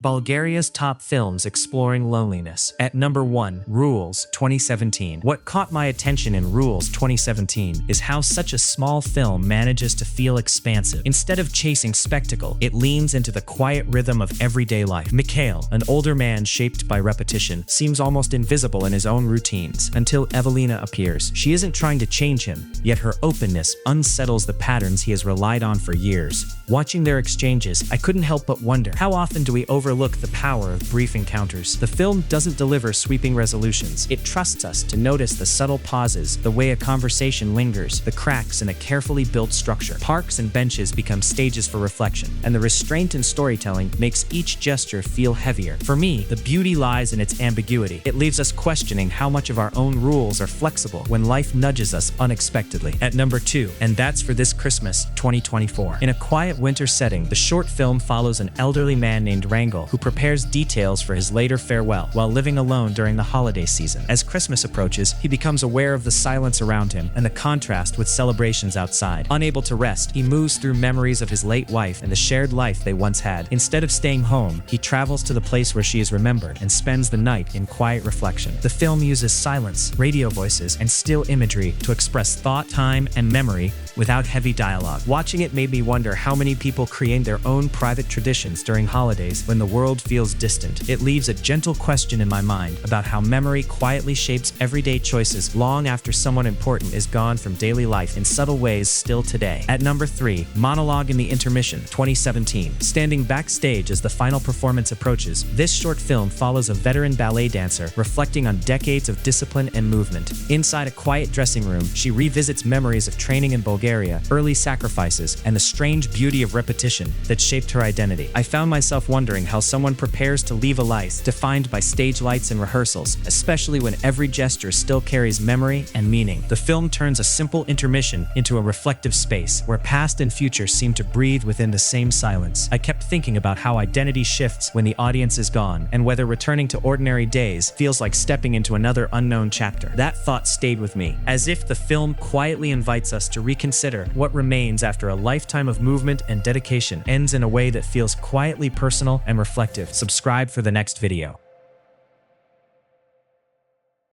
Bulgaria's top films exploring loneliness. At number 1, Rules 2017. What caught my attention in Rules 2017 is how such a small film manages to feel expansive. Instead of chasing spectacle, it leans into the quiet rhythm of everyday life. Mikhail, an older man shaped by repetition, seems almost invisible in his own routines until Evelina appears. She isn't trying to change him, yet her openness unsettles the patterns he has relied on for years. Watching their exchanges, I couldn't help but wonder, how often do we overlook the power of brief encounters? The film doesn't deliver sweeping resolutions. It trusts us to notice the subtle pauses, the way a conversation lingers, the cracks in a carefully built structure. Parks and benches become stages for reflection, and the restraint in storytelling makes each gesture feel heavier. For me, the beauty lies in its ambiguity. It leaves us questioning how much of our own rules are flexible when life nudges us unexpectedly. At number 2, and that's for this Christmas, 2024. In a quiet winter setting, the short film follows an elderly man named Rangel who prepares details for his later farewell while living alone during the holiday season. As Christmas approaches, he becomes aware of the silence around him and the contrast with celebrations outside. Unable to rest, he moves through memories of his late wife and the shared life they once had. Instead of staying home, he travels to the place where she is remembered and spends the night in quiet reflection. The film uses silence, radio voices, and still imagery to express thought, time, and memory without heavy dialogue. Watching it made me wonder how many people create their own private traditions during holidays when the world feels distant. It leaves a gentle question in my mind about how memory quietly shapes everyday choices long after someone important is gone from daily life in subtle ways still today. At number 3, Monologue in the Intermission 2017. Standing backstage as the final performance approaches, this short film follows a veteran ballet dancer reflecting on decades of discipline and movement. Inside a quiet dressing room, she revisits memories of training in Bulgaria, early sacrifices, and the strange beauty of repetition that shaped her identity. I found myself wondering how someone prepares to leave a life defined by stage lights and rehearsals, especially when every gesture still carries memory and meaning. The film turns a simple intermission into a reflective space where past and future seem to breathe within the same silence. I kept thinking about how identity shifts when the audience is gone, and whether returning to ordinary days feels like stepping into another unknown chapter. That thought stayed with me, as if the film quietly invites us to reconsider what remains after a lifetime of movement and dedication ends in a way that feels quietly personal and reflective. Subscribe for the next video.